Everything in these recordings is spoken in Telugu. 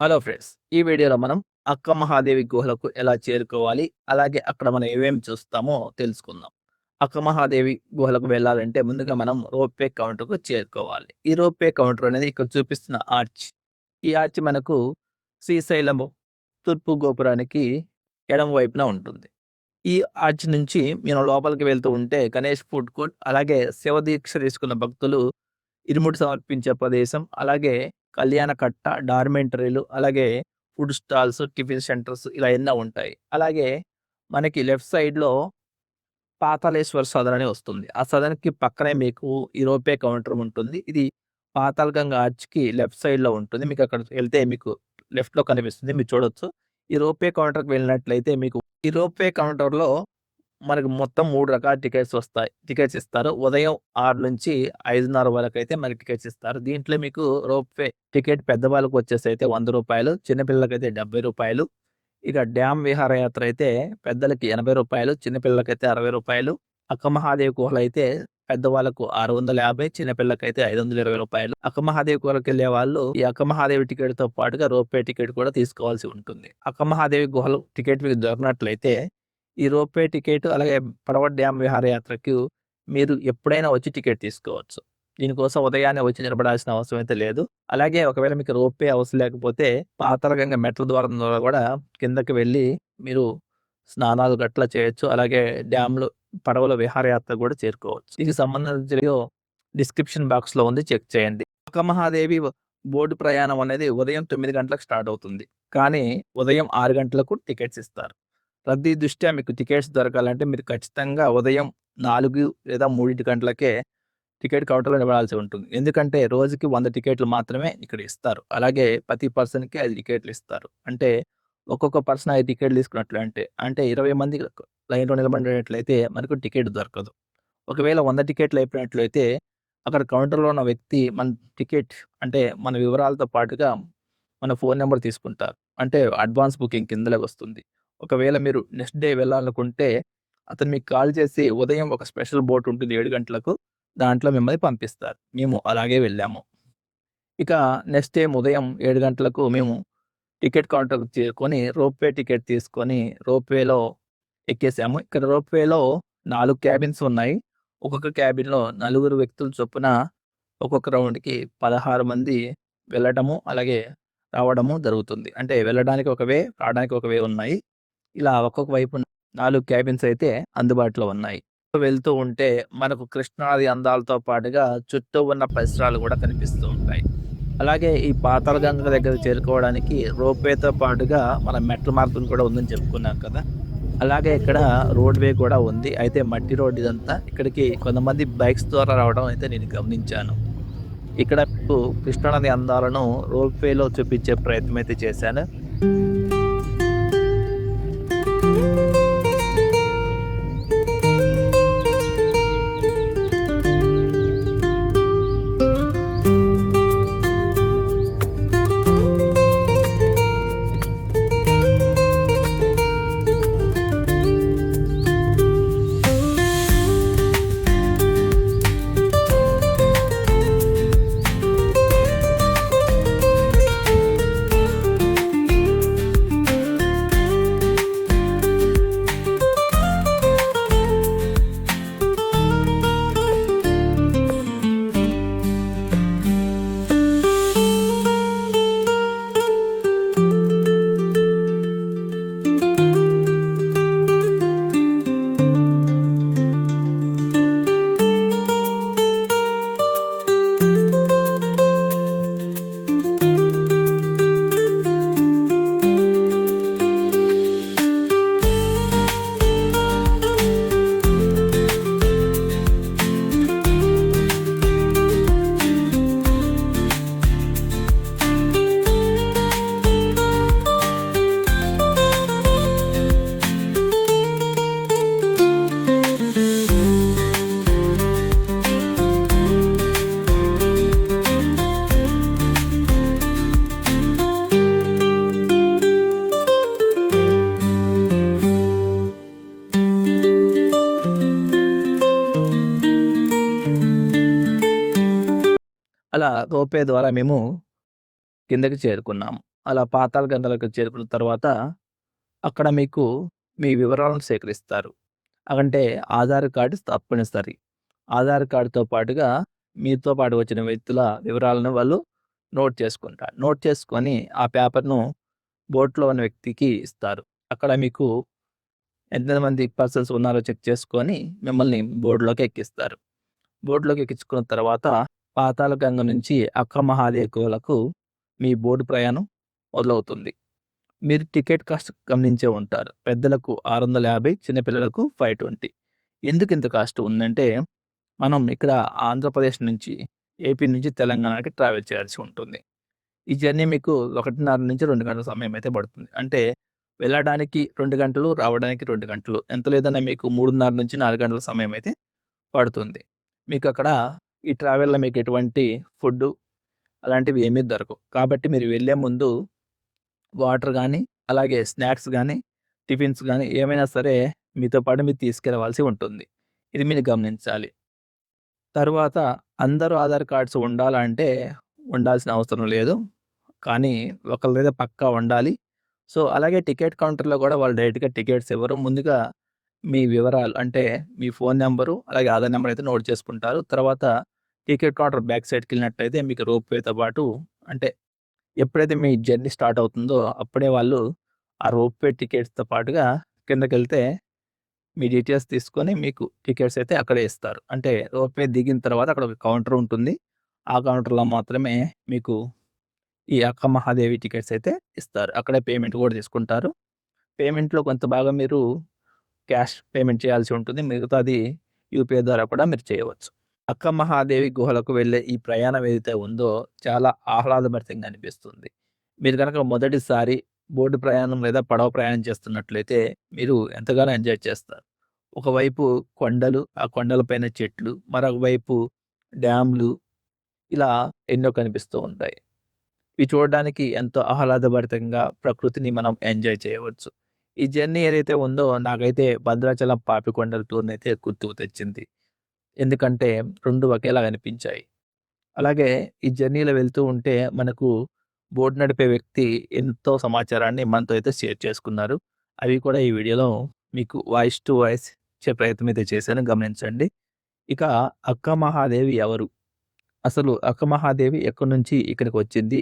Hello friends. ఈ వీడియోలో మనం అక్క మహాదేవి గుహలకు ఎలా చేరుకోవాలి? అలాగే అక్కడ మనం ఏమేమి చూస్తామో తెలుసుకుందాం. అక్క మహాదేవి గుహలకు వెళ్ళాలంటే ముందుగా మనం రోప్‌వే కౌంటర్‌కు చేరుకోవాలి. ఈ రోప్‌వే కౌంటర్ అనేది ఇక్కడ చూపిస్తున్న ఆర్చ్. ఈ ఆర్చ్ మనకు శ్రీశైలము తూర్పు గోపురానికి ఎడమ వైపున ఉంటుంది. ఈ ఆర్చ్ నుంచి మనం లోపలికి వెళ్తూ ఉంటే గణేష్ ఫుడ్ కోర్ట్, అలాగే శివదీక్ష తీసుకున్న భక్తులు ఇరుముడి సమర్పించే ప్రదేశం, అలాగే కళ్యాణకట్ట, డార్మెంటరీలు, అలాగే ఫుడ్ స్టాల్స్, టిఫిన్ సెంటర్స్ ఇలా ఎన్నో ఉంటాయి. అలాగే మనకి లెఫ్ట్ సైడ్‌లో పాతాళేశ్వర సదన్ అని వస్తుంది. ఆ సదన్‌కి పక్కనే మీకు ఈ రోపే కౌంటర్ ఉంటుంది. ఇది పాతాళ గంగ ఆర్చ్‌కి లెఫ్ట్ సైడ్‌లో ఉంటుంది. మీకు అక్కడికి వెళ్తే మీకు లెఫ్ట్‌లో కనిపిస్తుంది. మీరు చూడొచ్చు. ఈ రోపే కౌంటర్‌కి వెళ్ళినట్లయితే మీకు ఈ రోపే కౌంటర్‌లో మనకు మొత్తం 3 రకాల టికెట్స్ వస్తాయి. టికెట్స్ ఇస్తారు. ఉదయం 6 నుంచి 5:30 వరకైతే మనకి టికెట్స్ ఇస్తారు. దీంట్లో మీకు రోప్‌వే టికెట్ పెద్దవాళ్ళకి వచ్చేసైతే రూ. 100, చిన్న పిల్లలకైతే రూ. 70. ఇక డ్యామ్ విహారయాత్ర అయితే పెద్దలకి రూ. 80, చిన్న పిల్లలకైతే రూ. 60. అక్క మహాదేవి గుహలైతే పెద్దవాళ్ళకు 650, చిన్న పిల్లలకైతే రూ. 520. అక్క మహాదేవి గుహలకెళ్ళే వాళ్ళు ఈ అక్క మహాదేవి టికెట్‌తో పాటుగా రోప్‌వే టికెట్ కూడా తీసుకోవాల్సి ఉంటుంది. అక్క మహాదేవి గుహలు టికెట్ మీకు దొరికినట్లయితే ఈ రోప్‌వే టికెట్, అలాగే పడవ డ్యామ్ విహారయాత్రకు మీరు ఎప్పుడైనా వచ్చి టికెట్ తీసుకోవచ్చు. దీనికోసం ఉదయాన్నే వచ్చి నిలబడాల్సిన అవసరం అయితే లేదు. అలాగే ఒకవేళ మీకు రోప్‌వే అవసరం లేకపోతే పాతాళగంగ మెట్ల ద్వారం ద్వారా కూడా కిందకి వెళ్లి మీరు స్నానాలు గట్రా చేయొచ్చు. అలాగే డ్యామ్‌లో పడవలో విహారయాత్ర కూడా చేరుకోవచ్చు. దీనికి సంబంధించిన వీడియో డిస్క్రిప్షన్ బాక్స్‌లో ఉంది, చెక్ చేయండి. అక్క మహాదేవి బోర్డు ప్రయాణం అనేది ఉదయం 9 గంటలకు స్టార్ట్ అవుతుంది. కానీ ఉదయం 6 గంటలకు టికెట్స్ ఇస్తారు. రద్దీ దృష్ట్యా మీకు టికెట్స్ దొరకాలంటే మీరు ఖచ్చితంగా ఉదయం 4 లేదా 3 గంటలకే టికెట్ కౌంటర్‌లో నిలబడాల్సి ఉంటుంది. ఎందుకంటే రోజుకి 100 టికెట్లు మాత్రమే ఇక్కడ ఇస్తారు. అలాగే ప్రతి పర్సన్‌కి 5 టికెట్లు ఇస్తారు. అంటే ఒక్కొక్క పర్సన్ 5 టికెట్లు తీసుకున్నట్లు అంటే 20 మంది లైన్‌లో నిలబడినట్లయితే మనకు టికెట్ దొరకదు. ఒకవేళ 100 టికెట్లు అయిపోయినట్లయితే అక్కడ కౌంటర్‌లో ఉన్న వ్యక్తి మన టికెట్ అంటే మన వివరాలతో పాటుగా మన ఫోన్ నంబర్ తీసుకుంటారు. అంటే అడ్వాన్స్ బుకింగ్ కిందలోకి వస్తుంది. ఒకవేళ మీరు నెక్స్ట్ డే వెళ్ళాలనుకుంటే అతను మీకు కాల్ చేసి ఉదయం ఒక స్పెషల్ బోట్ ఉంటుంది 7 గంటలకు. దాంట్లో మిమ్మల్ని పంపిస్తారు. మేము అలాగే వెళ్ళాము. ఇక నెక్స్ట్ డే ఉదయం 7 గంటలకు మేము టికెట్ కౌంటర్‌కి చేరుకొని రోప్‌వే టికెట్ తీసుకొని రోప్‌వేలో ఎక్కేసాము. ఇక్కడ రోప్‌వేలో 4 క్యాబిన్స్ ఉన్నాయి. ఒక్కొక్క క్యాబిన్‌లో నలుగురు వ్యక్తులు చొప్పున ఒక్కొక్క రౌండ్‌కి 16 మంది వెళ్ళటము, అలాగే రావడము జరుగుతుంది. అంటే వెళ్ళడానికి ఒక వే, రావడానికి ఒక వే ఉన్నాయి. ఇలా ఒక్కొక్క వైపు 4 క్యాబిన్స్ అయితే అందుబాటులో ఉన్నాయి. వెళ్తూ ఉంటే మనకు కృష్ణానది అందాలతో పాటుగా చుట్టూ ఉన్న పరిసరాలు కూడా కనిపిస్తూ ఉంటాయి. అలాగే ఈ పాతాళగంగ దగ్గర చేరుకోవడానికి రోప్‌వేతో పాటుగా మన మెట్ల మార్గం కూడా ఉందని చెప్పుకున్నాం కదా! అలాగే ఇక్కడ రోడ్‌వే కూడా ఉంది. అయితే మట్టి రోడ్ ఇదంతా. ఇక్కడికి కొంతమంది బైక్స్ ద్వారా రావడం అయితే నేను గమనించాను. ఇక్కడ మీకు కృష్ణానది అందాలను రోప్‌వేలో చూపించే ప్రయత్నం అయితే చేశాను. అలా రోప్‌వే ద్వారా మేము కిందకి చేరుకున్నాము. అలా పాతాళ గంగలోకి చేరుకున్న తర్వాత అక్కడ మీకు మీ వివరాలను సేకరిస్తారు. అంటే ఆధార్ కార్డ్ తప్పనిసరి. ఆధార్ కార్డ్‌తో పాటుగా మీతో పాటు వచ్చిన వ్యక్తుల వివరాలను వాళ్ళు నోట్ చేసుకుంటారు. నోట్ చేసుకొని ఆ పేపర్‌ను బోట్‌లో ఉన్న వ్యక్తికి ఇస్తారు. అక్కడ మీకు ఎంతమంది పర్సన్స్ ఉన్నారో చెక్ చేసుకొని మిమ్మల్ని బోట్‌లోకి ఎక్కిస్తారు. బోట్‌లోకి ఎక్కించుకున్న తర్వాత పాతాళ గంగ నుంచి అక్క మహాదేవి గుహలకు మీ బోటు ప్రయాణం మొదలవుతుంది. మీరు టికెట్ కాస్ట్ గమనించే ఉంటారు. పెద్దలకు 650, చిన్న పిల్లలకు 520. ఎందుకు ఇంత కాస్ట్ ఉందంటే, మనం ఇక్కడ ఆంధ్రప్రదేశ్ నుంచి, ఏపీ నుంచి తెలంగాణకి ట్రావెల్ చేయాల్సి ఉంటుంది. ఈ జర్నీ మీకు 1:30-2 గంటల సమయం అయితే పడుతుంది. అంటే వెళ్ళడానికి 2 గంటలు, రావడానికి 2 గంటలు. ఎంత లేదన్నా మీకు 3:30-4 గంటల సమయం అయితే పడుతుంది. మీకక్కడ ఈ ట్రావెల్‌లో మీకు ఎటువంటి ఫుడ్డు అలాంటివి ఏమీ దొరకవు. కాబట్టి మీరు వెళ్ళే ముందు వాటర్ గానీ, అలాగే స్నాక్స్ గానీ, టిఫిన్స్ గానీ ఏమైనా సరే మీతో పాటు మీరు తీసుకెళ్ళవలసి ఉంటుంది. ఇది మీరు గమనించాలి. తరువాత అందరూ ఆధార్ కార్డ్స్ ఉండాలంటే ఉండాల్సిన అవసరం లేదు. కానీ ఒకళ్ళదైతే పక్కా ఉండాలి. సో, అలాగే టికెట్ కౌంటర్‌లో గూడా వాళ్ళు డైరెక్ట్‌గా టికెట్స్ ఇవ్వరు. ముందుగా మీ వివరాలు అంటే మీ ఫోను నంబరు, అలాగే ఆధార్ నంబర్ అయితే నోట్ చేసుకుంటారు. తర్వాత టికెట్ కౌంటర్ బ్యాక్ సైడ్‌కెళ్ళినట్టయితే మీకు రోప్‌వేతో పాటు అంటే ఎప్పుడైతే మీ జర్నీ స్టార్ట్ అవుతుందో అప్పుడే వాళ్ళు ఆ రోప్‌వే టికెట్స్‌తో పాటుగా కిందకెళ్తే మీ డీటెయిల్స్ తీసుకొని మీకు టికెట్స్ అయితే అక్కడే ఇస్తారు. అంటే రోప్‌వే దిగిన తర్వాత అక్కడ ఒక కౌంటర్ ఉంటుంది. ఆ కౌంటర్‌లో మాత్రమే మీకు ఈ అక్క మహాదేవి టికెట్స్ అయితే ఇస్తారు. అక్కడే పేమెంట్ కూడా తీసుకుంటారు. పేమెంట్‌లో కొంత భాగం మీరు క్యాష్ పేమెంట్ చేయాల్సి ఉంటుంది. మిగతాది యూపీఐ ద్వారా కూడా మీరు చేయవచ్చు. అక్క మహాదేవి గుహలకు వెళ్ళే ఈ ప్రయాణం ఏదైతే ఉందో చాలా ఆహ్లాదభరితంగా అనిపిస్తుంది. మీరు గనక మొదటిసారి బోటు ప్రయాణం లేదా పడవ ప్రయాణం చేస్తున్నట్లయితే మీరు ఎంతగానో ఎంజాయ్ చేస్తారు. ఒకవైపు కొండలు, ఆ కొండల పైన చెట్లు, మరొక వైపు డ్యామ్‌లు ఇలా ఎన్నో కనిపిస్తూ ఉంటాయి. ఇవి చూడడానికి ఎంతో ఆహ్లాదభరితంగా ప్రకృతిని మనం ఎంజాయ్ చేయవచ్చు. ఈ జర్నీ ఏదైతే ఉందో నాకైతే భద్రాచలం, పాపికొండల టూర్‌నైతే గుర్తుకు తెచ్చింది. ఎందుకంటే 2 ఒకేలాగా అనిపించాయి. అలాగే ఈ జర్నీలో వెళ్తూ ఉంటే మనకు బోట్ నడిపే వ్యక్తి ఎంతో సమాచారాన్ని మనతో అయితే షేర్ చేసుకున్నారు. అవి కూడా ఈ వీడియోలో మీకు వాయిస్ టు వాయిస్ ఇచ్చే ప్రయత్నం అయితే చేశాను గమనించండి. ఇక అక్క మహాదేవి ఎవరు? అసలు అక్క మహాదేవి ఎక్కడి నుంచి ఇక్కడికొచ్చింది?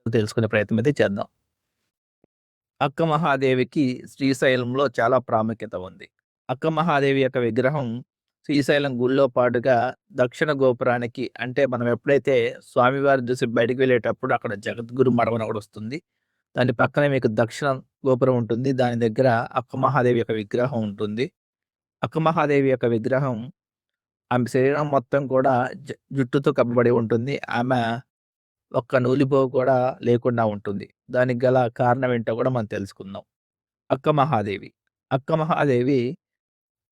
తెలుసుకునే ప్రయత్నం అయితే చేద్దాం. అక్క మహాదేవికి శ్రీశైలంలో చాలా ప్రాముఖ్యత ఉంది. అక్క మహాదేవి యొక్క విగ్రహం శ్రీశైలం గుడిలో పాటుగా దక్షిణ గోపురానికి అంటే మనం ఎప్పుడైతే స్వామివారిని చూసి బయటికి వెళ్ళేటప్పుడు అక్కడ జగద్గురు మఠం అని ఒకటొస్తుంది. దాని పక్కనే మీకు దక్షిణ గోపురం ఉంటుంది. దాని దగ్గర అక్క మహాదేవి యొక్క విగ్రహం ఉంటుంది. అక్క మహాదేవి యొక్క విగ్రహం ఆమె శరీరం మొత్తం కూడా జుట్టుతో కప్పబడి ఉంటుంది. ఆమె ఒక్క నూలుపోగు కూడా లేకుండా ఉంటుంది. దానికి గల కారణం ఏంటో కూడా మనం తెలుసుకుందాం. అక్క మహాదేవి. అక్క మహాదేవి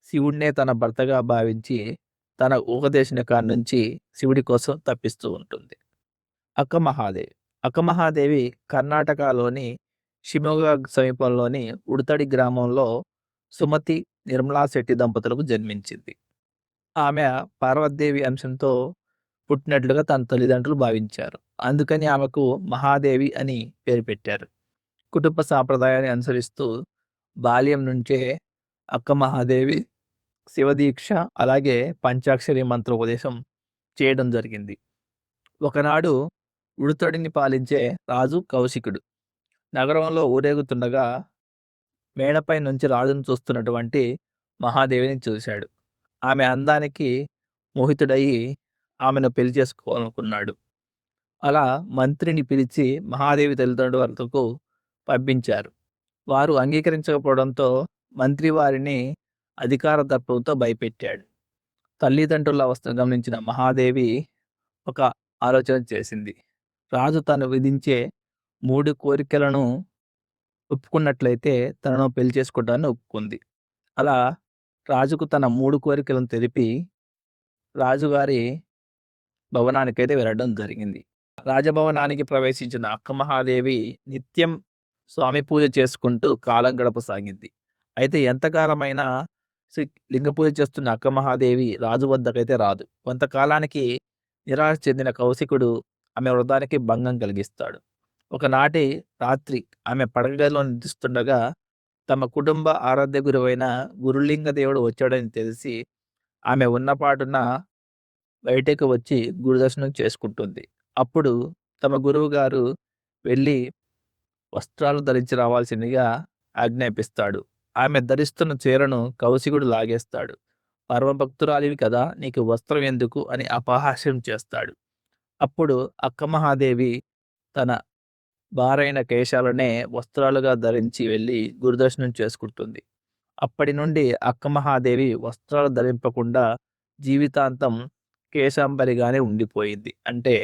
శివుడినే తన భర్తగా భావించి, తన ఊహదేశిన కాడి నుంచి శివుడి కోసం తప్పిస్తూ ఉంటుంది. అక్క మహాదేవి. అక్క మహాదేవి కర్ణాటకలోని షిమోగా సమీపంలోని ఉడతడి గ్రామంలో సుమతి, నిర్మలా శెట్టి దంపతులకు జన్మించింది. ఆమె పార్వతీదేవి అంశంతో పుట్టినట్లుగా తన తల్లిదండ్రులు భావించారు. అందుకని ఆమెకు మహాదేవి అని పేరు పెట్టారు. కుటుంబ సాంప్రదాయాన్ని అనుసరిస్తూ బాల్యం నుంచే అక్క మహాదేవి శివదీక్ష, అలాగే పంచాక్షరి మంత్రోపదేశం చేయడం జరిగింది. ఒకనాడు ఉడుతడిని పాలించే రాజు కౌశికుడు నగరంలో ఊరేగుతుండగా మేడపై నుంచి రాజును చూస్తున్నటువంటి మహాదేవిని చూశాడు. ఆమె అందానికి మోహితుడయి ఆమెను పెళ్లి చేసుకోవాలనుకున్నాడు. అలా మంత్రిని పిలిచి మహాదేవి తల్లిదండ్రుల వద్దకు పంపించారు. వారు అంగీకరించకపోవడంతో మంత్రి వారిని అధికార దర్పంతో భయపెట్టాడు. తల్లిదండ్రుల అవస్థను గమనించిన మహాదేవి ఒక ఆలోచన చేసింది. రాజు తను విధించే 3 కోరికలను ఒప్పుకున్నట్లయితే తనను పెళ్లి చేసుకుంటానని ఒప్పుకుంది. అలా రాజుకు తన 3 కోరికలను తెలిపి రాజుగారి భవనానికైతే వెళ్ళడం జరిగింది. రాజభవనానికి ప్రవేశించిన అక్క మహాదేవి నిత్యం స్వామి పూజ చేసుకుంటూ కాలం గడపసాగింది. అయితే ఎంతకాలమైనా సి లింగ పూజ చేస్తున్న అక్క మహాదేవి రాజు వద్దకైతే రాదు. కొంతకాలానికి నిరాశ చెందిన కౌశికుడు ఆమె వ్రతానికి భంగం కలిగిస్తాడు. ఒకనాటి రాత్రి ఆమె పడకగదిలో నిద్రిస్తుండగా తమ కుటుంబ ఆరాధ్య గురువైన గురులింగ దేవుడు వచ్చాడని తెలిసి ఆమె ఉన్నపాటున బయటకు వచ్చి గురుదర్శనం చేసుకుంటుంది. అప్పుడు తమ గురువుగారు వెళ్ళి వస్త్రాలు ధరించి రావాల్సిందిగా ఆజ్ఞాపిస్తాడు. ఆమె ధరిస్తున్న చీరను కౌశికుడు లాగేస్తాడు. పరమభక్తురాలివి కదా, నీకు వస్త్రం ఎందుకు అని అపహాస్యం చేస్తాడు. అప్పుడు అక్క మహాదేవి తన బారైన కేశాలనే వస్త్రాలుగా ధరించి వెళ్ళి గురుదర్శనం చేసుకుంటుంది. అప్పటి నుండి అక్క మహాదేవి వస్త్రాలు ధరింపకుండా జీవితాంతం కేశాంబరిగానే ఉండిపోయింది. అంటే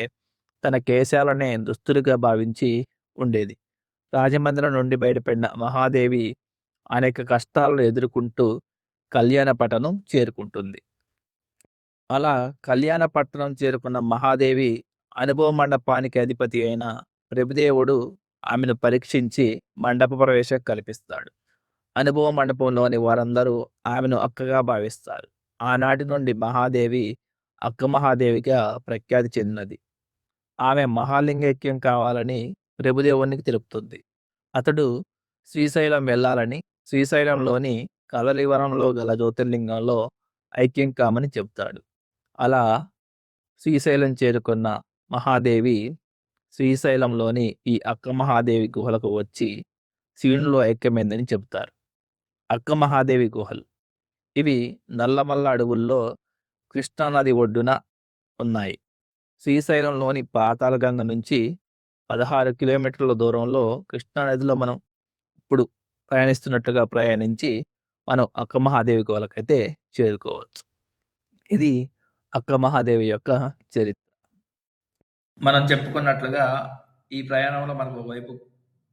తన కేశాలనే దుస్తులుగా భావించి ఉండేది. రాజమందిరం నుండి బయటపడిన మహాదేవి అనేక కష్టాలను ఎదుర్కొంటూ కళ్యాణపట్టణం చేరుకుంటుంది. అలా కళ్యాణపట్టణం చేరుకున్న మహాదేవి అనుభవ మండపానికి అధిపతి అయిన ప్రభుదేవుడు ఆమెను పరీక్షించి మండప ప్రవేశం కల్పిస్తాడు. అనుభవ మండపంలోని వారందరూ ఆమెను అక్కగా భావిస్తారు. ఆనాటి నుండి మహాదేవి అక్క మహాదేవిగా ప్రఖ్యాతి చెందినది. ఆమె మహాలింగైక్యం కావాలని ప్రభుదేవునికి తెలుపుతుంది. అతడు శ్రీశైలం వెళ్ళాలని, శ్రీశైలంలోని కదలివరంలో గల జ్యోతిర్లింగంలో ఐక్యం కామని చెప్తాడు. అలా శ్రీశైలం చేరుకున్న మహాదేవి శ్రీశైలంలోని ఈ అక్క మహాదేవి గుహలకు వచ్చి శివునిలో ఐక్యమైందని చెబుతారు. అక్క మహాదేవి గుహలు ఇవి నల్లమల్ల అడవుల్లో కృష్ణానది ఒడ్డున ఉన్నాయి. శ్రీశైలంలోని పాతాళగంగ నుంచి 16 కిలోమీటర్ల దూరంలో కృష్ణానదిలో మనం ఇప్పుడు ప్రయాణిస్తున్నట్టుగా ప్రయాణించి మనం అక్క మహాదేవి గుహలకైతే చేరుకోవచ్చు. ఇది అక్క మహాదేవి యొక్క చరిత్ర. మనం చెప్పుకున్నట్లుగా ఈ ప్రయాణంలో మనకు ఒకవైపు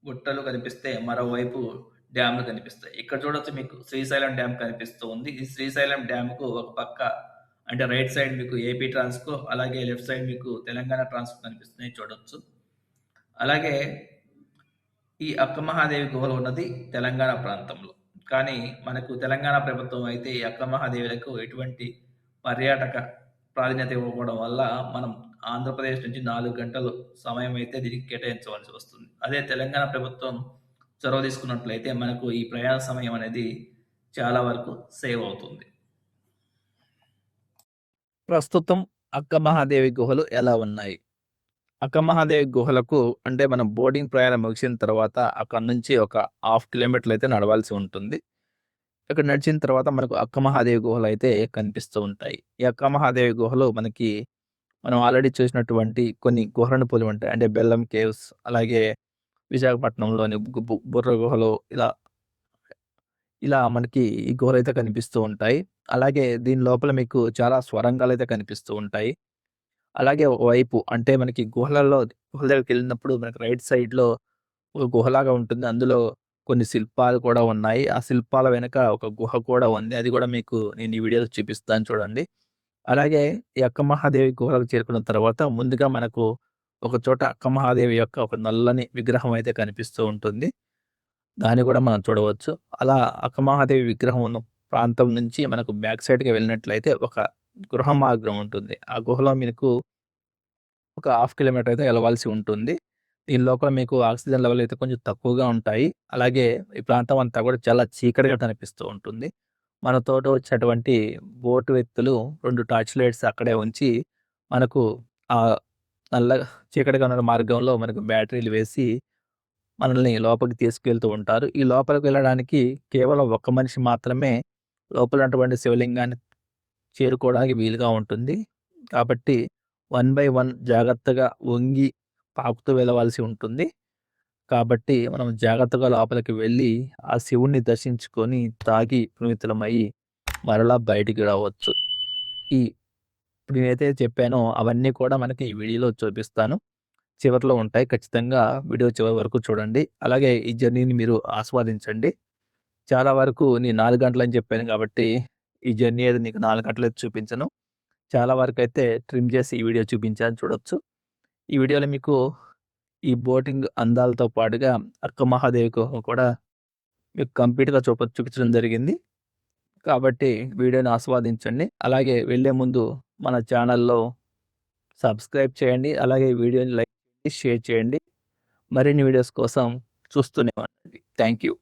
గుట్టలు కనిపిస్తే మరోవైపు డ్యామ్లు కనిపిస్తాయి. ఇక్కడ చూడొచ్చు, మీకు శ్రీశైలం డ్యామ్ కనిపిస్తూ ఉంది. ఈ శ్రీశైలం డ్యామ్కు ఒక పక్క అంటే రైట్ సైడ్ మీకు ఏపీ ట్రాన్స్కో, అలాగే లెఫ్ట్ సైడ్ మీకు తెలంగాణ ట్రాన్స్కో కనిపిస్తున్నాయి చూడొచ్చు. అలాగే ఈ అక్క మహాదేవి గుహలు ఉన్నది తెలంగాణ ప్రాంతంలో. కానీ మనకు తెలంగాణ ప్రభుత్వం అయితే ఈ అక్క మహాదేవులకు ఎటువంటి పర్యాటక ప్రాధాన్యత ఇవ్వకపోవడం వల్ల మనం ఆంధ్రప్రదేశ్ నుంచి 4 గంటలు సమయం అయితే దీనికి కేటాయించవలసి వస్తుంది. అదే తెలంగాణ ప్రభుత్వం చొరవ తీసుకున్నట్లయితే మనకు ఈ ప్రయాణ సమయం అనేది చాలా వరకు సేవ్ అవుతుంది. ప్రస్తుతం అక్క మహాదేవి గుహలు ఎలా ఉన్నాయి? అక్క మహాదేవి గుహలకు అంటే మనం బోర్డింగ్ ప్రయాణం ముగిసిన తర్వాత అక్కడ నుంచి ఒక 1/2 కిలోమీటర్లు అయితే నడవాల్సి ఉంటుంది. ఇక్కడ నడిచిన తర్వాత మనకు అక్క మహాదేవి గుహలు అయితే కనిపిస్తూ ఉంటాయి. ఈ అక్క మహాదేవి గుహలు మనకి మనం ఆల్రెడీ చూసినటువంటి కొన్ని గుహలను పోలి ఉంటాయి. అంటే బెల్లం కేవ్స్, అలాగే విశాఖపట్నంలోని బుర్ర గుహలు, ఇలా ఇలా మనకి ఈ గుహలైతే కనిపిస్తూ ఉంటాయి. అలాగే దీని లోపల మీకు చాలా స్వరంగాలైతే కనిపిస్తూ ఉంటాయి. అలాగే ఒకవైపు అంటే మనకి గుహల దగ్గరికెళ్ళినప్పుడు మనకి రైట్ సైడ్‌లో ఒక గుహలాగా ఉంటుంది. అందులో కొన్ని శిల్పాలు కూడా ఉన్నాయి. ఆ శిల్పాల వెనక ఒక గుహ కూడా ఉంది. అది కూడా మీకు నేను ఈ వీడియోలో చూపిస్తాను చూడండి. అలాగే ఈ అక్క మహాదేవి గుహలకు చేరుకున్న తర్వాత ముందుగా మనకు ఒక చోట అక్క మహాదేవి యొక్క ఒక నల్లని విగ్రహం అయితే కనిపిస్తూ ఉంటుంది. దాన్ని కూడా మనం చూడవచ్చు. అలా అక్క మహాదేవి విగ్రహం ఉన్న ప్రాంతం నుంచి మనకు బ్యాక్ సైడ్‌కి వెళ్ళినట్లయితే ఒక గృహ మార్గం ఉంటుంది. ఆ గుహలో మీకు ఒక హాఫ్ కిలోమీటర్ అయితే ఎళ్ళవలసి ఉంటుంది. దీని లోపల మీకు ఆక్సిజన్ లెవెల్ అయితే కొంచెం తక్కువగా ఉంటాయి. అలాగే ఈ ప్రాంతం అంతా కూడా చాలా చీకటిగా కనిపిస్తూ ఉంటుంది. మనతోటి వచ్చేటువంటి బోట్ వ్యక్తులు 2 టార్చ్ లైట్స్ అక్కడే ఉంచి మనకు నల్లగా చీకటిగా ఉన్న మార్గంలో మనకు బ్యాటరీలు వేసి మనల్ని లోపలికి తీసుకెళ్తూ ఉంటారు. ఈ లోపలికి వెళ్ళడానికి కేవలం ఒక్క మనిషి మాత్రమే లోపల ఉన్నటువంటి శివలింగాన్ని చేరుకోవడానికి వీలుగా ఉంటుంది. కాబట్టి 1 బై 1 జాగ్రత్తగా వంగి పాకుతూ వెళ్ళవలసి ఉంటుంది. కాబట్టి మనం జాగ్రత్తగా లోపలికి వెళ్ళి ఆ శివుడిని దర్శించుకొని తాగి పునీతులమయ్యి మరలా బయటికి రావచ్చు. ఈ ఇప్పుడు నేనైతే చెప్పానో అవన్నీ కూడా మనకి ఈ వీడియోలో చూపిస్తాను. చివరిలో ఉంటాయి. ఖచ్చితంగా వీడియో చివరి వరకు చూడండి. అలాగే ఈ జర్నీని మీరు ఆస్వాదించండి. చాలా వరకు నేను 4 గంటలని చెప్పాను కాబట్టి ఈ జర్నీ అయితే నీకు 4 గంటలైతే చూపించను. చాలా వరకైతే ట్రిమ్ చేసి ఈ వీడియో చూపించాను చూడొచ్చు. ఈ వీడియోలో మీకు ఈ బోటింగ్ అందాలతో పాటుగా అక్క మహాదేవి గుహ కూడా మీకు కంప్లీట్‌గా చూపించడం జరిగింది. కాబట్టి వీడియోని ఆస్వాదించండి. అలాగే వెళ్ళే ముందు మన ఛానల్‌లో సబ్స్క్రైబ్ చేయండి. అలాగే వీడియోని లైక్ చేయండి, షేర్ చేయండి. మరిన్ని వీడియోస్ కోసం చూస్తూనే ఉండండి. Thank you.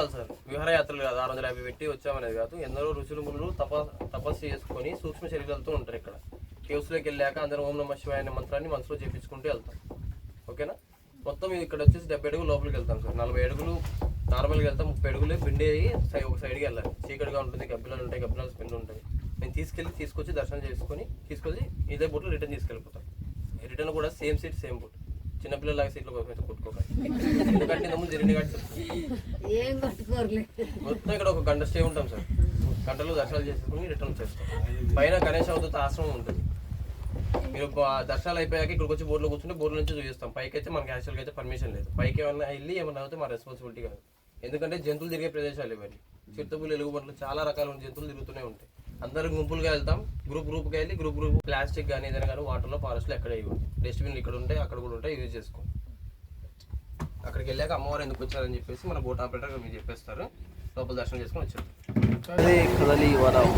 కాదు సార్, విహారయాత్రలు కాదు, 650 పెట్టి వచ్చామనేది కాదు. ఎందరో ఋషులు మునులు తపస్సు చేసుకొని సూక్ష్మ శరీరాలతో ఉంటారు. ఇక్కడ కేవ్స్లోకి వెళ్ళాక అందరూ ఓం నమః శివాయ అనే మంత్రాన్ని మనసులో చేపించుకుంటూ వెళ్తాం. ఓకేనా? మొత్తం ఇది ఇక్కడ వచ్చేసి 70 అడుగులు లోపలికి వెళ్తాం సార్. 40 అడుగులు నార్మల్గా వెళ్తాం, 30 అడుగులు బిండి ఒక సైడ్కి వెళ్ళాలి. చీకటిగా ఉంటుంది, గబ్బిలాలు ఉంటాయి, గబ్బిలాలు స్మెల్ ఉంటుంది. మేము తీసుకొచ్చి దర్శనం చేసుకొని తీసుకొచ్చి ఇదే బోట్లో రిటర్న్ తీసుకెళ్ళిపోతాం. రిటర్న్ కూడా సేమ్ సీట్ సేమ్ బోట్. చిన్నపిల్లలాగా సీట్లో కోసం కొట్టుకోవాలి. ఎందుకంటే ముందు జరిగిన మొత్తం ఇక్కడ ఒక గంట స్టే ఉంటాం సార్. గంటలో దర్శనాలు చేసుకుని రిటర్న్ చేస్తాం. పైన గణేష్ అవధూత ఆశ్రమం ఉంటుంది. మీరు దర్శనాలు అయిపోయాక ఇక్కడికి వచ్చి బోర్డులో కూర్చుంటే బోర్డు నుంచి చూపిస్తాం. పైకి అయితే మనకి యాక్చువల్గా అయితే పర్మిషన్ లేదు. పైకి ఏమన్నా వెళ్ళి ఏమన్నా అయితే మా రెస్పాన్సిబిలిటీ కాదు. ఎందుకంటే జంతువులు తిరిగే ప్రదేశాలు ఇవన్నీ. చిరుతపులు, ఎలుగుబంట్లు, చాలా రకాల జంతువులు తిరుగుతూనే ఉంటాయి. అందరూ గుంపులుగా వెళ్తాం. గ్రూప్గా వెళ్ళి గ్రూప్ ప్లాస్టిక్ కానీ ఏదైనా కానీ వాటర్లో ఫారెస్ట్లో ఎక్కడ ఇవ్వండి. డస్ట్బిన్లు ఇక్కడ ఉంటాయి, అక్కడ కూడా ఉంటాయి, యూజ్ చేసుకోండి. అక్కడికి వెళ్ళాక అమ్మవారు ఎందుకు వచ్చారని చెప్పేసి మన బోట్ ఆపరేటర్ మీరు చెప్పేస్తారు. లోపల దర్శనం చేసుకొని వచ్చారు. కదలి వరం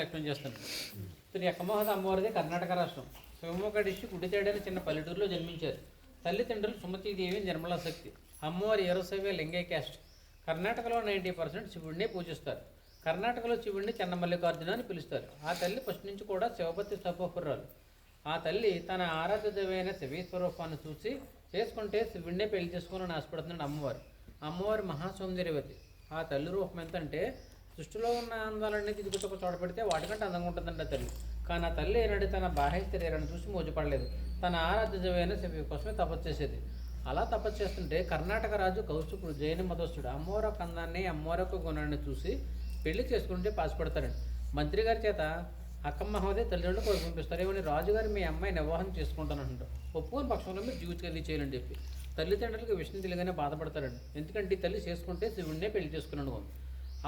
ఎక్స్ప్లెయిన్ చేస్తాను. శ్రీ అక్కమహాద అమ్మవారిది కర్ణాటక రాష్ట్రం శివమొగ్గ డిస్ట్రిక్ట్ గుడితేడని చిన్న పల్లెటూరులో జన్మించారు. తల్లిదండ్రులు సుమతీదేవి, నిర్మలా శక్తి. అమ్మవారి ఏరోసైవ లింగై క్యాస్ట్. కర్ణాటకలో 90% శివుడిని పూజిస్తారు. కర్ణాటకలో శివుడిని చెన్నమల్లికార్జున అని పిలుస్తారు. ఆ తల్లి ఫస్ట్ నుంచి కూడా శివపతి తపోపురాలు. ఆ తల్లి తన ఆరాధ్యమైన శివీస్వరూపాన్ని చూసి చేసుకుంటే శివుడినే పెళ్లి చేసుకోవాలని ఆశపడుతున్నాడు అమ్మవారు. అమ్మవారి మహాసౌందర్యవతి. ఆ తల్లి రూపం ఎంత అంటే సృష్టిలో ఉన్న అందాలన్నీ తిరుగుతూ చోట పెడితే వాటికంటే అందంగా ఉంటుందంట తల్లి. కానీ ఆ తల్లి ఏనాడు తన బాహ్య శరీరాన్ని చూసి మోజపడలేదు. తన ఆరాధ్యమైన శివ కోసమే తపస్సు చేసేది. అలా తపస్సు చేస్తుంటే కర్ణాటక రాజు కౌశికుడు జైన మతస్థుడు అమ్మవారి ఒక అందాన్ని, అమ్మవారి ఒక గుణాన్ని చూసి పెళ్లి చేసుకుంటే పాసిపడతారండి. మంత్రి గారి చేత అక్కమ్మ హోదే తల్లిదండ్రులు కోరి పంపిస్తారు. ఏమని రాజుగారు మీ అమ్మాయిని వివాహం చేసుకుంటానంటారు. ఒప్పుకొని పక్షంలో మీరు జీవితకెళ్ళి చేయాలని చెప్పి తల్లిదండ్రులకు విషయం తెలియగానే బాధపడతారండి. ఎందుకంటే ఈ తల్లి చేసుకుంటే శివుడినే పెళ్లి చేసుకున్నాను.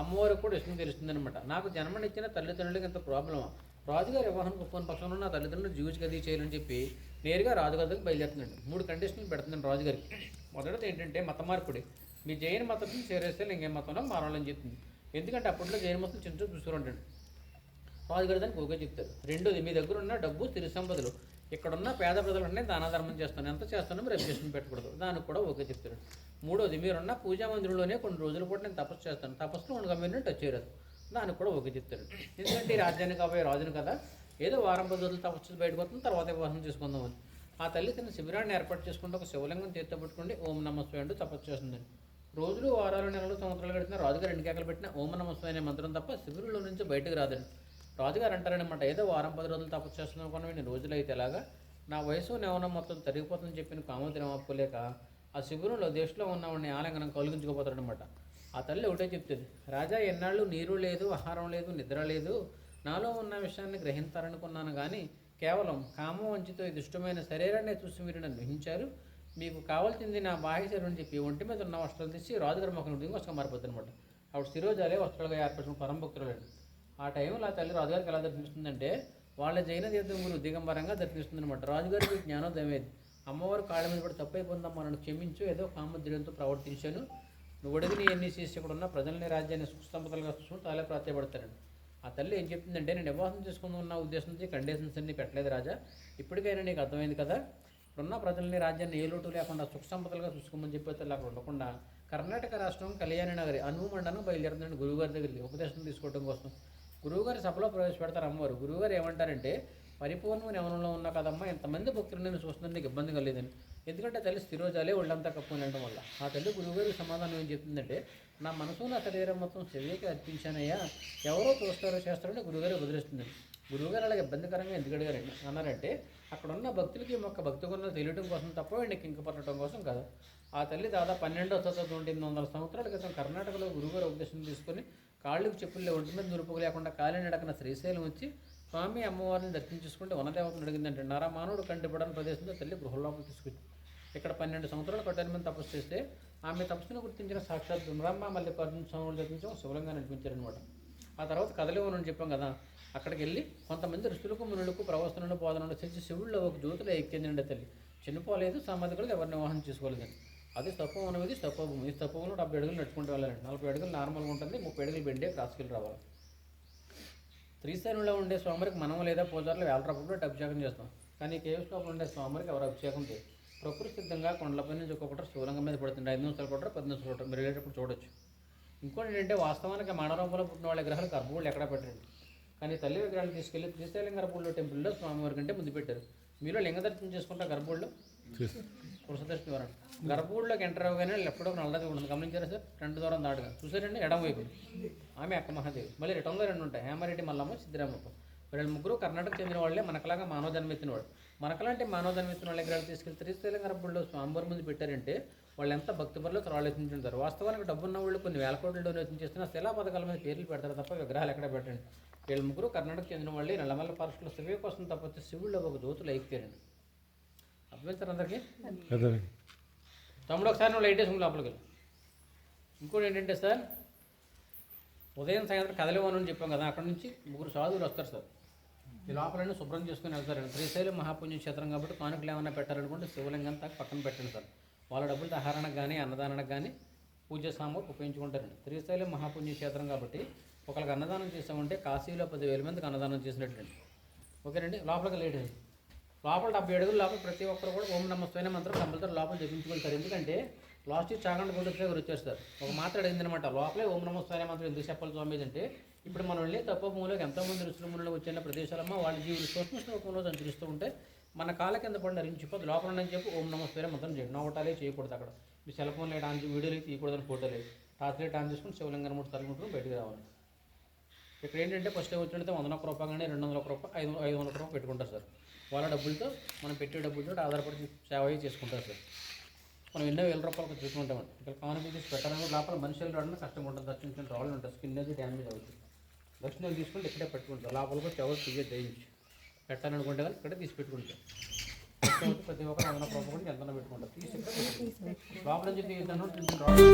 అమ్మవారికి కూడా విషయం తెలుస్తుందనమాట. నాకు జన్మనిచ్చిన తల్లిదండ్రులకి ఎంత ప్రాబ్లమా, రాజుగారు వివాహానికి ఒప్పుకొని పక్షంలో నా తల్లిదండ్రులు జీవితగది చేయాలని చెప్పి నేరుగా రాజుగారికి బయలుదేరుతుందండి. 3 కండిషన్లు పెడుతుందండి రాజుగారికి. మొదటిది ఏంటంటే మత మార్పుడి. మీ జైన మతాన్ని చేరేస్తే ఇంకేం మతంలో మారాలని చెప్తుంది. ఎందుకంటే అప్పట్లో జైన మతం చిన్న చూసుకుంటాడు. రాజుగారు దానికి ఓకే చెప్తారు. రెండోది మీ దగ్గర ఉన్న డబ్బు, సిరి సంపదలు ఇక్కడున్న పేద ప్రజలన్నీ దానధర్మం చేస్తాను, ఎంత చేస్తానో మీరు అబ్జెక్షన్ పెట్టకూడదు, దానికి కూడా ఓకే చెప్తారు. మూడోది మీరున్న పూజా మందిరంలోనే కొన్ని రోజుల పాటు నేను తపస్సు చేస్తాను, తపస్సులో ఉండగా మీరు టచ్ చేయరాదు, దానికి కూడా ఓకే చెప్తారు. ఎందుకంటే ఈ రాజ్యాన్ని కాబోయే రాజును కదా, ఏదో వారం 10 రోజులు తపస్సు బయటకు వస్తుంది, తర్వాత వివాహం చేసుకుందామని. ఆ తల్లి తన శిబిరాన్ని ఏర్పాటు చేసుకుంటే ఒక శివలింగం చేతితో పట్టుకుంటే ఓం నమః శివాయ అంటూ తపస్సు చేస్తుందండి. రోజులు, వారాలు, నెలలు, సంవత్సరాలు గడిచిన రాజుగారు 2 కేకలు పెట్టిన ఓం నమః శివాయ అనే మంత్రం తప్ప శిబిరంలో నుంచి బయటకు రాదండి. రాజుగారు అంటారనమాట, ఏదో వారం 10 రోజులు తపస్సు చేస్తున్నాం కొన్న నేను రోజులు అయితే ఎలాగా, నా వయసు నెవనం మొత్తం తరిగిపోతుందని చెప్పిన కామోద్రం ఆపుకోలేక ఆ శిబిరంలో దేశంలో ఉన్నవాడిని ఆలింగనం కలిగించుకోపోతాడనమాట. ఆ తల్లి ఒకటే చెప్తుంది, రాజా ఎన్నాళ్ళు నీరు లేదు, ఆహారం లేదు, నిద్ర లేదు, నాలో ఉన్న విషయాన్ని గ్రహించాలనుకున్నాను కానీ కేవలం కామం వంచితో ఈ దుష్టమైన శరీరాన్ని చూసి మీరు నన్ను గ్రహించారు. మీకు కావాల్సింది నా బాహ్య శరీరం అని చెప్పి ఒంటి మీద ఉన్న వస్త్రాలు తీసి రాజుగారి మొక్కలు దిగి వస్త్రం మారిపోతుంది అనమాట. అప్పుడు శిరోజాలే వస్త్రాలుగా ఏర్పరిచిన పరమభక్తులండి. ఆ టైంలో ఆ తల్లి రాజుగారికి ఎలా దర్శిస్తుందంటే వాళ్ళ జైన తీర్థములు దిగంబరంగా దర్శిస్తుంది అనమాట. రాజుగారికి జ్ఞానోదయం అయింది. అమ్మవారు కాళ్ళ మీద కూడా తప్పైపోయిందమ్మా, నన్ను క్షమించు, ఏదో కామోద్యంతో ప్రవర్తించాను, నువ్వు అడిగిన ఎన్ని చేసి ఇక్కడ ఉన్న ప్రజల్ని రాజ్యాన్ని సుఖ సంపదలుగా చూసుకుని తాలే ప్రాధాయపడతారండి. ఆ తల్లి ఏం చెప్తుందంటే, నేను వివాహం చేసుకుందాం ఉన్న ఉద్దేశంతో కండిషన్స్ అన్ని పెట్టలేదు రాజా, ఇప్పటికైనా నీకు అర్థమైంది కదా, ఇప్పుడున్న ప్రజల్ని రాజ్యాన్ని ఏ లోటు లేకుండా సుఖ సంపదలుగా చూసుకోమని చెప్పి తల్లి అక్కడ ఉండకుండా కర్ణాటక రాష్ట్రం కళ్యాణ నగరి అనుమండనం బయలుదేరుతుందండి గురువుగారి దగ్గరికి ఉపదేశం తీసుకోవడం కోసం. గురువుగారి సభలో ప్రవేశపెడతారు అమ్మవారు. గురువుగారు ఏమంటారంటే, పరిపూర్ణ యవనంలో ఉన్న కదమ్మా, ఎంతమంది భక్తులు నేను చూస్తున్నాను, నీకు ఇబ్బంది కలలేదని. ఎందుకంటే తల్లి స్థిరోజాలే ఒళ్ళంతా కప్పుకొని వెళ్ళడం వల్ల. ఆ తల్లి గురువుగారికి సమాధానం ఏం చెప్తుందంటే, నా మనసు నా శరీరం మొత్తం శరీరకి అర్పించానయ్యా, ఎవరో చూస్తారో చేస్తారని గురువుగారు వదిలేస్తుంది. గురువుగారు అలాగే ఇబ్బందికరంగా ఎందుకు అడిగారండి అన్నారంటే, అక్కడ ఉన్న భక్తులకి మొక్క భక్తి గుణాలు తెలియడం కోసం తప్ప వీడిని కింకపట్టడం కోసం కాదు. ఆ తల్లి దాదాపు 12వ శతాబ్దం 800 సంవత్సరాల క్రితం కర్ణాటకలో గురువుగారు ఉపదేశం తీసుకొని కాళ్ళకి చెప్పుల్లో ఒంటి మీద నురుపుకు లేకుండా కాలి నడకన శ్రీశైలం వచ్చి స్వామి అమ్మవారిని దర్శించుకుంటే వనదేవతను అడిగిందంటే, నరమానవుడు కంటిపడని ప్రదేశంలో తల్లి గృహలోపల తీసుకొచ్చి ఇక్కడ 12 సంవత్సరాల కట్టెల మీద తపస్సు చేస్తే ఆమె తపస్సును గుర్తించిన సాక్షాత్ బ్రహ్మ మల్లికార్జున స్వాములు దర్శించడం శివలింగా నడిపించారనమాట. ఆ తర్వాత కదలివనని చెప్పాం కదా, అక్కడికి వెళ్ళి కొంతమంది ఋషులకు, మునులకు, ప్రవచనలు, బోధనలు చేసి శివుల్లో ఒక జ్యోతిలో ఎక్కిందండి తల్లి. చనిపోలేదు, సమాధికులు ఎవరిని వివాహం చేసుకోలేదని. అది స్తపం అనేది స్తపభూమి. ఈ స్తపంలో 70 అడుగులు నడుచుకుంటూ వెళ్ళాలండి. 40 అడుగులు నార్మల్గా ఉంటుంది, 30 అడుగులు బెండే క్రాస్కెళ్ళి రావాలి. శ్రీశైలంలో ఉండే స్వామికి మనం లేదా పూజారులు వేల రూపాయలు అభిషేకం చేస్తాం. కానీ కేవ్స్ లోపల ఉండే స్వామికి ఎవరు అభిషేకం చేయరు. ప్రకృతి సిద్ధంగా కొండలపై నుంచి ఒక్కొక్కటి శివలింగం మీద పడుతుంది. 5 నిమిషాలు కొట్టరు, 10 నిమిషాలు కొట్టరు, మీరు వెళ్ళేటప్పుడు చూడొచ్చు. ఇంకోటి ఏంటంటే, వాస్తవానికి మానవ రూపంలో పుట్టిన వాళ్ళ విగ్రహాలు గర్భగుళ్ళు ఎక్కడ పెట్టండి, కానీ తల్లి విగ్రహాలు తీసుకెళ్లి శ్రీశైలం గర్భగుడిలో టెంపుల్లో స్వామివారి కంటే ముందు పెట్టారు. మీలో లింగ దర్శనం చేసుకుంటా గర్భగుడిలో పురుష దర్శనం వరండి. గర్భగుడిలోకి ఎంటర్ అవ్వగానే లెఫ్ట్లో నల్లది ఉంటుంది, గమనించారా సార్? 2 దూరం దాటుగా చూసారండి, ఎడం వైపు ఆమె అక్క మహాదేవి. మళ్ళీ రిటర్న్లో 2 ఉంటాయి, హేమారెడ్డి మల్లమ్మ, సిద్ధిరామప్ప. వీళ్ళు ముగ్గురు కర్ణాటక చెందిన వాళ్ళే, మనకలాగా మానవ జన్మెత్తిన వాడు. మనకలాంటి మానవ జన్మెత్తిన వాళ్ళ విగ్రహాలు తీసుకెళ్లి శ్రీశైలం గర్భగుడిలో స్వామివారి ముందు పెట్టారంటే వాళ్ళు ఎంత భక్తిపరులో ఆలోచించుంటారు. వాస్తవానికి డబ్బున్న వాళ్ళు కొన్ని వేల కోట్ల డొనేషన్ చేస్తున్న శిలా పథకాల మీద పేర్లు పెడతారు తప్ప విగ్రహాలు ఎక్కడ పెట్టండి. వీళ్ళు ముగ్గురు కర్ణాటక చెందిన వాళ్ళే. నల్లమల్ల ఫారెస్ట్లో శివ కోసం తప్పొచ్చి శివుళ్ళు ఒక జ్యోతులు ఎక్కారండి. అర్థమవుతారు అందరికీ? తమ్ముడు ఒకసారి నువ్వు లైట్ వేసుకుని లోపలికి వెళ్ళి. ఇంకోటి ఏంటంటే సార్, ఉదయం సాయంత్రం కదలివనం అని చెప్పాం కదా, అక్కడ నుంచి 3 సాధువులు వస్తారు సార్. ఈ లోపలన్నీ శుభ్రం చేసుకుని వెళ్తారండి. శ్రీశైలం మహాపుణ్య క్షేత్రం కాబట్టి కానుకలు ఏమైనా పెట్టారనుకుంటే శివలింగం పక్కన పెట్టండి సార్. వాళ్ళ డబ్బులు ఆహారానికి కానీ అన్నదానానికి కానీ పూజ సామాగ్రి ఉపయోగించుకుంటారండి. శ్రీశైలం మహాపుణ్యక్షేత్రం కాబట్టి ఒకరికి అన్నదానం చేసామంటే కాశీలో 10,000 మందికి అన్నదానం చేసినట్లండి. ఓకేనండి. లోపలికి లేడండి. లోపల 70 అడుగుల లోపల ప్రతి ఒక్కరు కూడా ఓం నమః శివాయ మంత్రం కంపల్సరీ లోపల జపించుకుంటారు. ఎందుకంటే లాస్ట్ చాగండ గుండె వచ్చేస్తారు. ఒక మాత్ర అడిగిందనమాట, లోపలే ఓం నమః శివాయ మంత్రం ఎందుకు చెప్పాలి స్వామి అంటే, ఇప్పుడు మనం వెళ్ళి తపోభూమిలోకి ఎంతోమంది ఋషులములు వచ్చిన ప్రదేశాలమ్మ వాళ్ళ జీవులు సూక్ష్మ రూపంలో సంచరిస్తూ ఉంటే మన కాళ్ళ కింద పడిన రించిపోతే లోపల ఉండని చెప్పి ఓం నమః శివాయ మంత్రం చేయండి. నవ్వటాలే చేయకూడదు. అక్కడ మీ సెల్ ఫోన్ లైట్ ఆన్ వీడియోలు తీయకూడదని ఫోటోలు టార్చ్ లైట్ ఆన్ చేసుకుని శివలింగాన్ని 3 సార్లు ముట్టుకుని బయటికి రావాలి. ఇక్కడ ఏంటంటే ఫస్ట్ వచ్చినట్టు 101 రూపాయలు కానీ 200 రూపాయలు 500 రూపాయలు పెట్టుకుంటారు సార్. వాళ్ళ డబ్బులతో మనం పెట్టే డబ్బులతో ఆధారపడి సేవ చేసుకుంటారు సార్. మనం ఎన్నో వేల రూపాయలకు చూసుకుంటామండి. ఇక్కడ కామన్ బిజినెస్ పెట్టాలని లోపల మనుషులు రావడానికి కష్టంగా ఉంటుంది. దర్శించిన రాళ్ళు ఉంటుంది, స్కిన్ అది డ్యామేజ్ అవుతుంది. దర్శనాలు తీసుకుంటే ఇక్కడే పెట్టుకుంటాం. లోపల కూడా చెవులు తీయ చేయించి పెట్టాలనుకుంటే కానీ ఇక్కడే తీసి పెట్టుకుంటాం. ప్రతి ఒక్కరు 100 రూపాయలు కూడా ఎంత పెట్టుకుంటారు. తీసి లోపల నుంచి తీయడానికి రాళ్ళు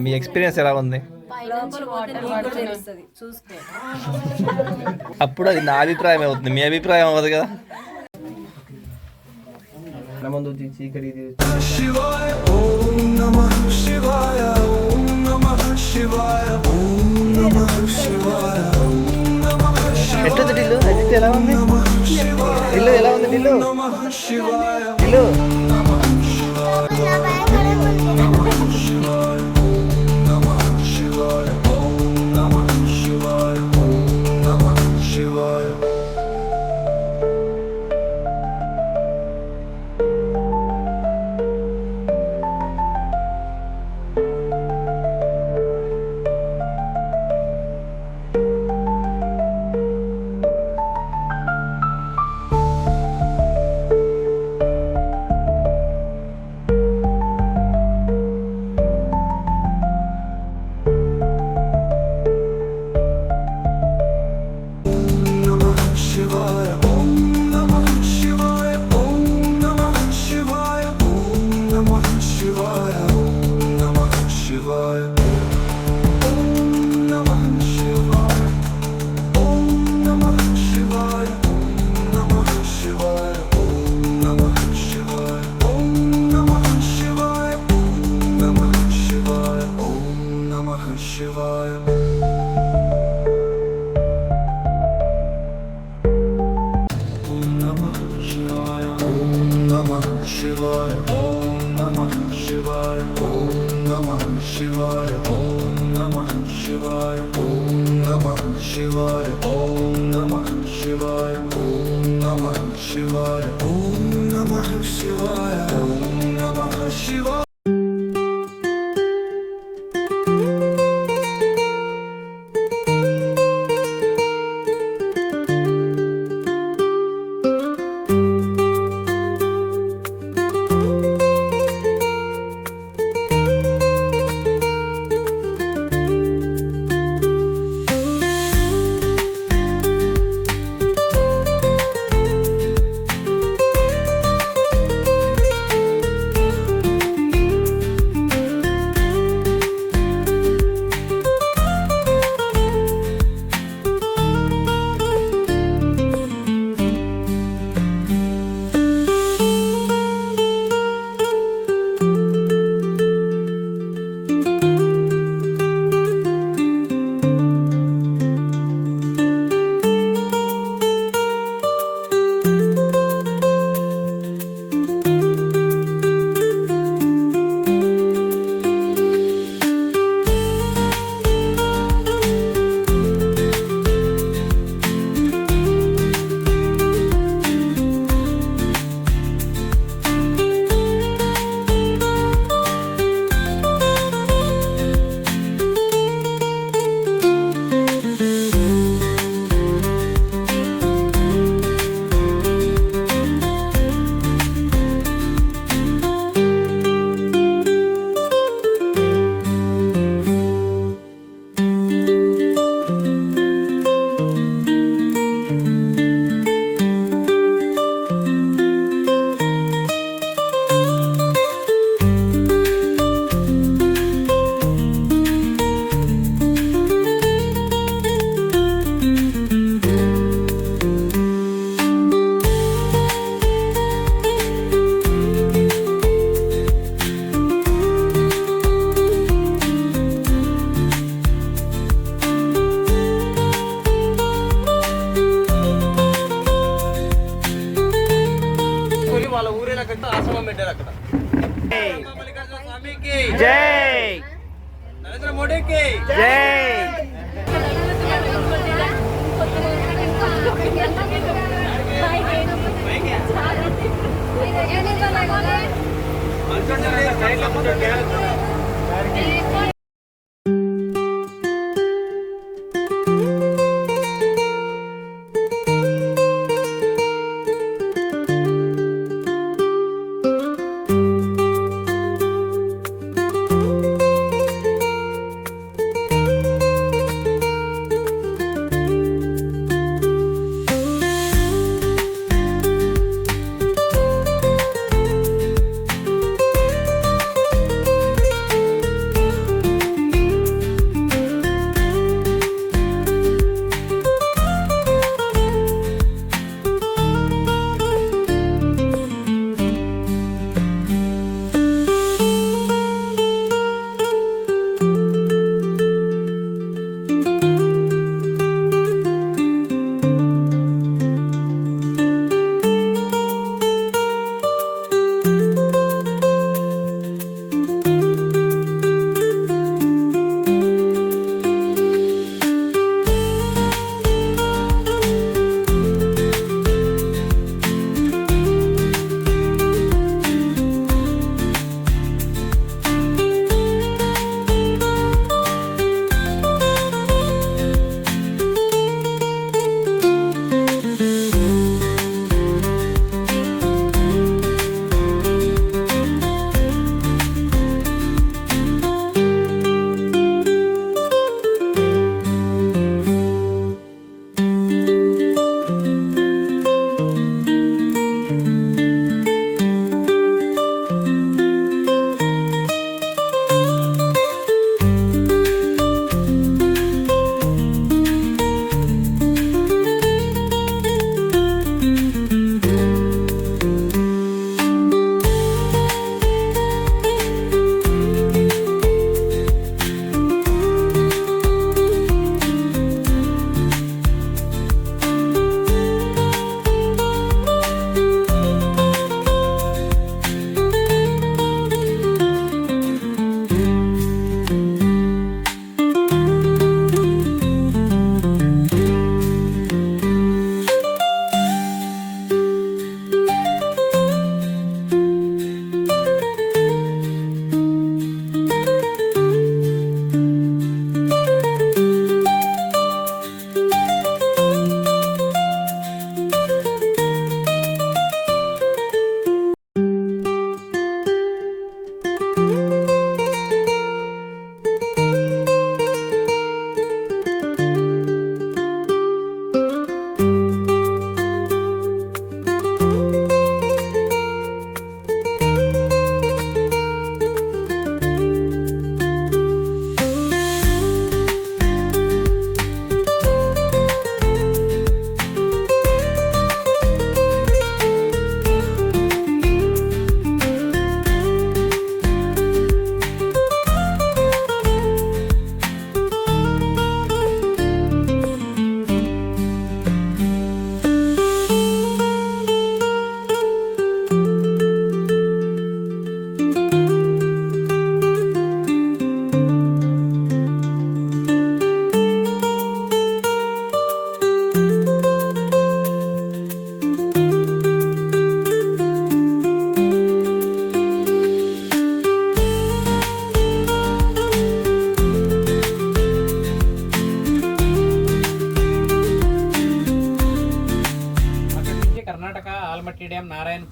మీ ఎక్స్పీరియన్స్ ఎలా ఉంది? అప్పుడు అది నా అభిప్రాయం అవుతుంది, మీ అభిప్రాయం అవ్వదు కదా. ఎట్లుంది ఢిల్లు? ఎలా ఉంది ఢిల్లు? ఎలా ఉంది ఢిల్లు? ఢిల్లు शिवाय ओम नमः शिवाय ओम नमः शिवाय ओम नमः शिवाय ओम नमः शिवाय ओम नमः शिवाय ओम नमः शिवाय వాళ్ళ ఊరేలా కట్టి ఆశ్రమం పెట్టారు అక్కడ. మల్లికార్జున స్వామికి జై, నరేంద్ర మోడీకి జై.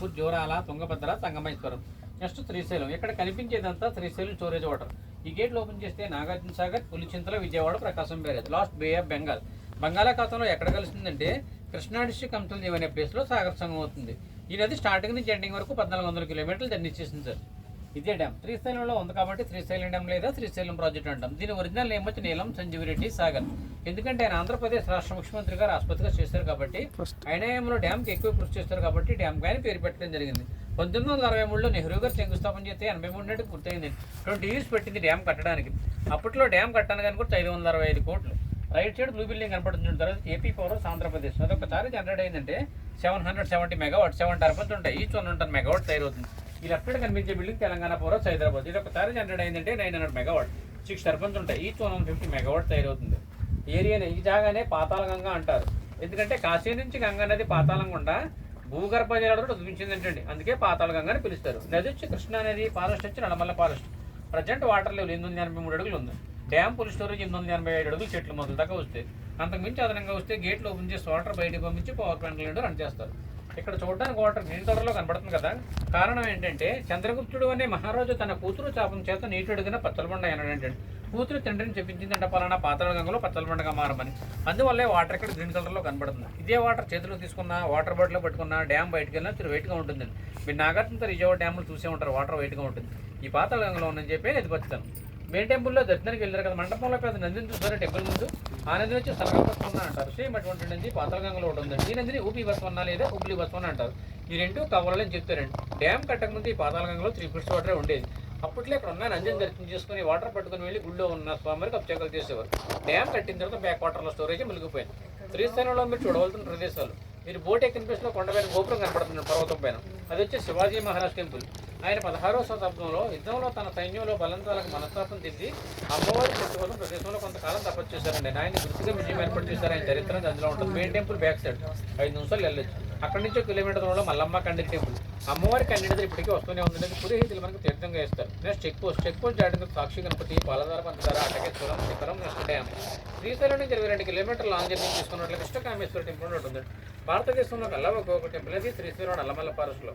అనంతపూర్, జోరాల, తుంగభద్ర, సంగమేశ్వరం. నెక్స్ట్ శ్రీశైలం. ఇక్కడ కనిపించేదంతా శ్రీశైలం స్టోరేజ్ వాటర్. ఈ గేట్లు ఓపెన్ చేస్తే Nagarjuna Sagar, Pulichintala, Vijayawada, Prakasam barrage, last bay of Bengal. బంగాళాఖాతంలో ఎక్కడ కలుస్తుందంటే కృష్ణా డిస్ట్రిక్ట్ కంతులదేవి అనే ప్లేస్లో సాగర్ సంగం అవుతుంది. ఈ నది స్టార్టింగ్ నుంచి ఎండింగ్ వరకు 1400 కిలోమీటర్లు జర్నీ చేసింది సార్. ఇదే డ్యామ్ శ్రీశైలంలో ఉంది కాబట్టి శ్రీశైలం డ్యామ్ లేదా శ్రీశైలం ప్రాజెక్ట్ అంటాం. దీని ఒరిజినల్ నేమ్ వచ్చి నీలం సంజీవిరెడ్డి సాగర్. ఎందుకంటే ఆయన ఆంధ్రప్రదేశ్ రాష్ట్ర ముఖ్యమంత్రి గారు ఆసుపత్రిగా చేశారు కాబట్టి ఆయనలో డ్యామ్కి ఎక్కువ కృషి చేస్తారు కాబట్టి డ్యామ్ కానీ పేరు పెట్టడం జరిగింది. 1963లో నెహ్రూ గారు శంకుస్థాపన చేస్తే 83 నాటికి పూర్తయింది. 20 years పెట్టింది డ్యామ్ కట్టడానికి. అప్పట్లో డ్యామ్ కట్టడానికి కూడా 565 కోట్లు. రైట్ సైడ్ బ్లూ బిల్డింగ్ కనపడుతుంది. తర్వాత ఏపీ పవర్ ఆంధ్రప్రదేశ్. అదొకసారి జనరేట్ అయిందంటే 770 మెగావాట్, 7 టర్బన్స్ ఉంటాయి. ఈచ్ 110 మెగావాట్ తయారవుతుంది. ఈ లెఫ్ట్ సైడ్ కనిపించే బిల్డింగ్ తెలంగాణ పవర్ హైదరాబాద్. ఇది ఒకసారి జనరేట్ అయిందంటే 900 మెగావాట్, 6 టర్బన్స్ ఉంటాయి. ఈచ్ 150 మెగావాట్ తయారవుతుంది. ఏరియాని ఈ జాగానే పాతాళగంగా అంటారు. ఎందుకంటే కాశీ నుంచి గంగా నది పాతాళం గుండా భూగర్భ జలాలు ఉద్భవించిందంటండి. అందుకే పాతాళగంగా అని పిలుస్తారు. నది వచ్చి కృష్ణా నది, ఫారెస్ట్ వచ్చి నడమల్ల ఫారెస్ట్. ప్రజెంట్ వాటర్ లెవెల్ 883 అడుగులు ఉంది. డ్యామ్ ఫుల్ స్టోరేజ్ 885 అడుగులు చెట్లు మొదలు దాకా వస్తాయి. అంతకుమించి అదనంగా వస్తే గేట్లు ఓపెన్ చేసి వాటర్ బయటకు పంపించి పవర్ ప్లాంట్లు రన్ చేస్తారు. ఇక్కడ చూడడానికి వాటర్ గ్రీన్ కలర్లో కనబడుతుంది కదా. కారణం ఏంటంటే చంద్రగుప్తుడు అనే మహారాజు తన కూతురు చాపం చేత నీటి అడుగున పచ్చలబండ అన్నాడంటే కూతురు తండ్రిని చెప్పించిందంట పలానా పాతాళగంగలో పచ్చలబండగా మారమని. అందువల్లే వాటర్ ఇక్కడ గ్రీన్ కలర్లో కనబడుతుంది. ఇదే వాటర్ చేతిలో తీసుకున్న, వాటర్ బాటిల్లో పట్టుకున్న, డ్యామ్ బయటకు వెళ్ళినా తిరు వెయిట్గా ఉంటుందండి. మీరు నాగార్జున విజయవాడ డ్యామ్లు చూసే ఉంటారు, వాటర్ వెయిట్గా ఉంటుంది. ఈ పాతాళగంగలో ఉందని చెప్పి అది పచ్చుతాను. మెయిన్ టెంపుల్లో దర్శనానికి వెళ్ళారు కదా, మండపంలో పెద్ద నందిని చూసారు టెంపుల్ ముందు. ఆ నది వచ్చి సరగా బస్వన్న అంటారు. సేమ్ అటువంటి నది పాతాళగంగలో ఒకటి ఉందండి. ఈ నదిని ఊపి బస్వన్న లేదా హుబ్లీ బస్వన్న అంటారు. ఈ రెండు కవ్వాలని చెప్తారండి. డ్యామ్ కట్టకముందు ఈ పాతాళగంగలో 3 feet వాటరే ఉండేది. అప్పట్లో ఇక్కడ ఉన్న నందిని దర్శనం చేసుకుని వాటర్ పట్టుకుని వెళ్ళి గుళ్ళో ఉన్న స్వామివారికి అభిషేకాలు చేసేవారు. డ్యామ్ కట్టిన తర్వాత బ్యాక్ వాటర్లో స్టోరేజ్ మునిగిపోయింది. శ్రీశైలంలో మీరు చూడవలసిన ప్రదేశాలు, మీరు బోట్ ఎక్కిన ప్లేస్లో కొండపైన గోపురం కనపడుతుంది పర్వతం పైన. అది వచ్చి శివాజీ మహారాజ్ టెంపుల్. ఆయన 16వ శతాబ్దంలో యుద్ధంలో తన సైన్యంలో బలంతాలకు మనస్తాపం చెంది అమ్మవారి చెట్టు కోసం ప్రదేశంలో కొంతకాలం తపస్సు చేశారండి. ఆయన గుర్తుగా విజయం ఏర్పాటు చేశారు. ఆయన చరిత్ర అందులో ఉంటుంది. మెయిన్ టెంపుల్ బ్యాక్ సైడ్ 5 నిమిషాలు వెళ్ళొచ్చు. అక్కడి నుంచి 1 కిలోమీటర్ దూరంలో మల్లమ్మ కండి టెంపుల్. అమ్మవారి కన్నీటి ఇప్పటికీ వస్తూనే ఉంటుంది. పురోహితులు మనకు తీర్థంగా ఇస్తారు. నెక్స్ట్ చెక్ పోస్ట్ దాటికి సాక్షి గణపతి, పాలధార, పంచదార, అటకేశ్వరం, శిఖరం, నెక్స్ట్ డ్యామ్. శ్రీశైలం నుంచి 22 కిలోమీటర్ల లాంగ్ జర్నీ తీసుకున్నట్లు కృష్ణకామేశ్వర టెంపుల్ ఉంటుంది. భారతదేశంలో కల్లా ఒక్కొక్క టెంపుల్ అది శ్రీశైలం నల్లమల్ల ఫారెస్ట్లో.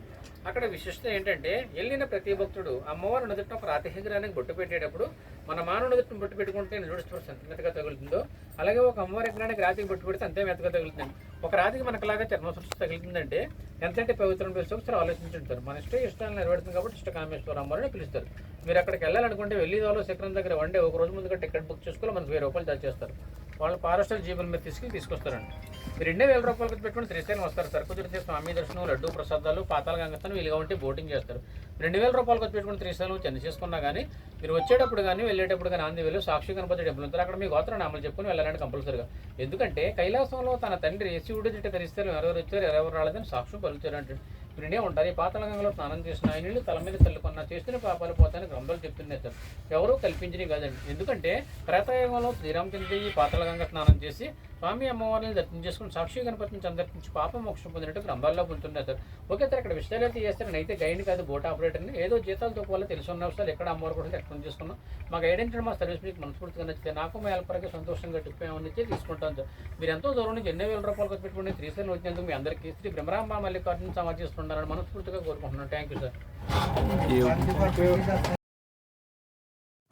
అక్కడ విశిష్టత ఏంటంటే వెళ్ళిన ప్రతి భక్తుడు అమ్మవారు నుదుట ప్రాతిహిగ్రానికి బొట్టు పెట్టేటప్పుడు మన మానవుడు నుదుటిని బొట్టు పెట్టుకుంటే నిలుడుస్పర్శ ఎంత మెత్తగా తగులుతుందో అలాగే ఒక అమ్మవారి విగ్రహానికి రాతికి బొట్టు పెడితే అంతే మెత్తగా తగులుతుంది. ఒక రాతికి మనకులాగా చర్మసృష్టి తగులుతుందంటే ఎంతంటే పవిత్రం పిలిచి ఒకసారి ఆలోచించుంటారు. మన ఇష్టాలను నెరవేరుతుంది కాబట్టి ఇష్టకామేశ్వర అమ్మవారిని పిలుస్తారు. మీరు అక్కడికి వెళ్ళాలనుకుంటే వెళ్ళేదాలో శిఖరం దగ్గర వన్ డే ఒక రోజు ముందుగా టికెట్ బుక్ చేసుకోవాలి. మనకు 1000 రూపాయలు చార్జ్ చేస్తారు. వాళ్ళు ఫారెస్టర్ జీబుల మీద తీసుకొస్తారండి. మీరు 2000 రూపాయలు పెట్టుకుని శ్రీశైలం వస్తారు. సార్ కుదిరితే స్వామి దర్శనం, లడ్డు ప్రసాదాలు, పాతాళగంగ వీలుగా ఉంటే బోటింగ్ చేస్తారు. 2000 రూపాయలు ఖర్చు పెట్టుకుని శ్రీశైలం చెంది చేసుకున్నా కానీ మీరు వచ్చేటప్పుడు కానీ వెళ్ళేటప్పుడు కానీ ఆంధ్ర వెళ్ళి సాక్షి గణపతి టెంపుల్ ఉంటారు. అక్కడ మీ గోత్రనామాలు చెప్పుకుని వెళ్ళాలంటే కంపల్సరీగా. ఎందుకంటే కైలాసంలో తన తండ్రి శివుడి దిట్ట ధరిస్తారు. ఎవరెవరు వచ్చారు ఎవరెవరు రాలేదని సాక్షి పలుచారు అంటే ఇప్పుడే ఉంటారు. ఈ పాతాళగంగలో స్నానం చేసిన ఆయన నీళ్ళు తల మీద చల్లుకున్న చేస్తున్న పాపాలు పోతాయని గ్రంథాలు చెప్తున్నాయి సార్. ఎవరూ కల్పించినవి కాదండి. ఎందుకంటే త్రేతాయుగంలో శ్రీరామచంద్ర ఈ పాతాళగంగ స్నానం చేసి స్వామి అమ్మవారిని దర్శనం చేసుకుని సాక్షి గణపతి నుంచి అందరించి పాపం మోక్షం పొందినట్టు గ్రంథాల్లో పొందుతున్నాయి సార్. ఓకే సార్, ఇక్కడ విషయాలు అయితే చేస్తారు. అయితే గైడ్ కాదు, బోట్ ఆపరేటర్ని. ఏదో జీతాలతో వల్ల తెలుసున్న విషయాలు ఎక్కడ అమ్మవారు కూడా ఎక్స్ప్లెయిన్ చేసుకున్నాం. మా గైడెన్స్ మా సర్వీస్ మీకు మనస్ఫూర్తిగా నచ్చితే నాకు మా హెల్పర్కి సంతోషంగా టిప్ ఏమని తీసుకుంటాను సార్. మీరు ఎంతో దూరం నుంచి 8,000 రూపాయలు ఖర్చు పెట్టుకుని శ్రీశైలం వచ్చినందుకు మీ అందరికీ శ్రీ బ్రహ్మరాంబ మల్లికార్జున సమాధిస్తున్నారని మనస్ఫూర్తిగా కోరుకుంటున్నాను. Thank you sir.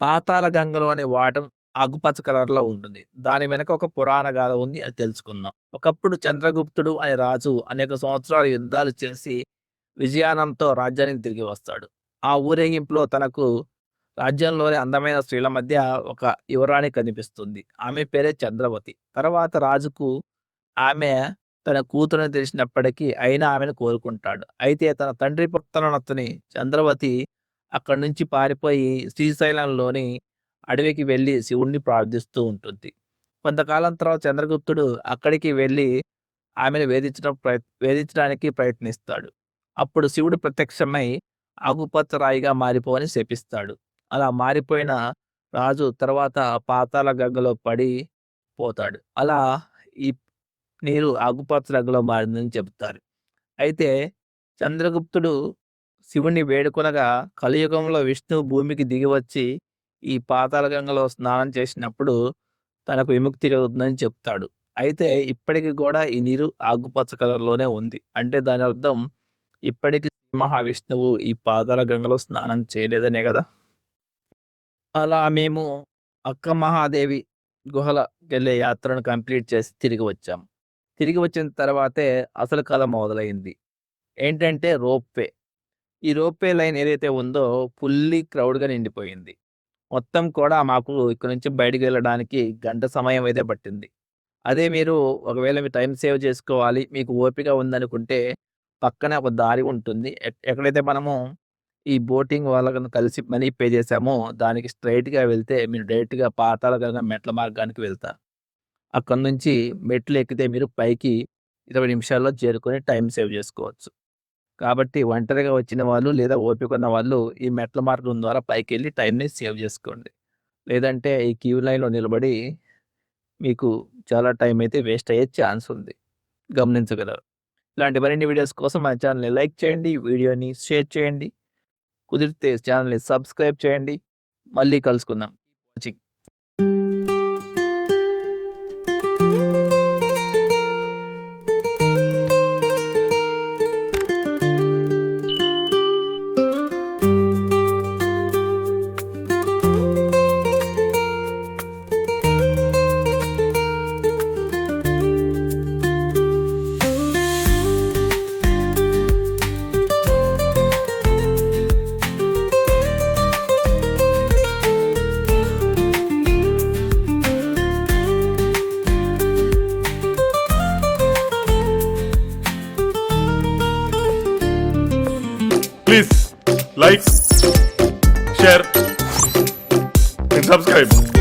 పాతాళగంగలోని వాటర్ ఆకుపచ్చ కలర్లో ఉంటుంది. దాని వెనక ఒక పురాణ గాథ ఉంది, అది తెలుసుకుందాం. ఒకప్పుడు చంద్రగుప్తుడు అనే రాజు అనేక సంవత్సరాలు యుద్ధాలు చేసి విజయానంతో రాజ్యానికి తిరిగి వస్తాడు. ఆ ఊరేగింపులో తనకు రాజ్యంలోని అందమైన స్త్రీల మధ్య ఒక యువరాణి కనిపిస్తుంది. ఆమె పేరే చంద్రవతి. తర్వాత రాజుకు ఆమె తన కూతురుని తెలిసినప్పటికీ అయినా ఆమెను కోరుకుంటాడు. అయితే తన తండ్రి పక్కనతని చంద్రవతి అక్కడి నుంచి పారిపోయి శ్రీశైలంలోని అడవికి వెళ్ళి శివుణ్ణి ప్రార్థిస్తూ ఉంటుంది. కొంతకాలం తర్వాత చంద్రగుప్తుడు అక్కడికి వెళ్ళి ఆమెను వేధించడానికి ప్రయత్నిస్తాడు. అప్పుడు శివుడు ప్రత్యక్షమై ఆకుపచ్చ రాయిగా మారిపోవని శపిస్తాడు. అలా మారిపోయిన రాజు తర్వాత పాతాళ గంగలో పడి పోతాడు. అలా ఈ నీరు ఆకుపచ్చ రంగులో మారిందని చెబుతారు. అయితే చంద్రగుప్తుడు శివుణ్ణి వేడుకొనగా కలియుగంలో విష్ణువు భూమికి దిగివచ్చి ఈ పాతాళగంగలో స్నానం చేసినప్పుడు తనకు విముక్తి కలుగుతుందని చెప్తాడు. అయితే ఇప్పటికి కూడా ఈ నీరు ఆకుపచ్చ కలర్లోనే ఉంది. అంటే దాని అర్థం ఇప్పటికి శ్రీ మహావిష్ణువు ఈ పాతాళ గంగలో స్నానం చేయలేదనే కదా. అలా మేము అక్క మహాదేవి గుహలకెళ్ళే యాత్రను కంప్లీట్ చేసి తిరిగి వచ్చాం. తిరిగి వచ్చిన తర్వాతే అసలు కథ మొదలైంది. ఏంటంటే రోప్‌వే. ఈ రోప్‌వే లైన్ ఏదైతే ఉందో ఫుల్లీ క్రౌడ్‌గా నిండిపోయింది. మొత్తం కూడా మాకు ఇక్కడి నుంచి బయటికి వెళ్ళడానికి గంట సమయం అయితే పట్టింది. అదే మీరు ఒకవేళ మీ టైం సేవ్ చేసుకోవాలి, మీకు ఓపిక ఉందనుకుంటే పక్కనే ఒక దారి ఉంటుంది. ఎక్కడైతే మనము ఈ బోటింగ్ వాళ్ళని కలిసి మనీ పే చేసామో దానికి స్ట్రెయిట్‌గా వెళ్తే మీరు డైరెక్ట్‌గా పాతాళ గంగ మెట్ల మార్గానికి వెళ్తారు. అక్కడి నుంచి మెట్లు ఎక్కితే మీరు పైకి 20 నిమిషాల్లో చేరుకొని టైం సేవ్ చేసుకోవచ్చు. కాబట్టి ఒంటరిగా వచ్చిన వాళ్ళు లేదా ఓపిక ఉన్న వాళ్ళు ఈ మెట్ల మార్గం ద్వారా పైకెళ్ళి టైంని సేవ్ చేసుకోండి. లేదంటే ఈ క్యూ లైన్‌లో నిలబడి మీకు చాలా టైం అయితే వేస్ట్ అయ్యే ఛాన్స్ ఉంది. గమనించగలరు. ఇలాంటి మరిన్ని వీడియోస్ కోసం మన ఛానల్‌ని లైక్ చేయండి, వీడియోని షేర్ చేయండి. కుదిరితే ఛానల్‌ని సబ్స్క్రైబ్ చేయండి. మళ్ళీ కలుసుకుందాం. Watching. Please like, share and subscribe.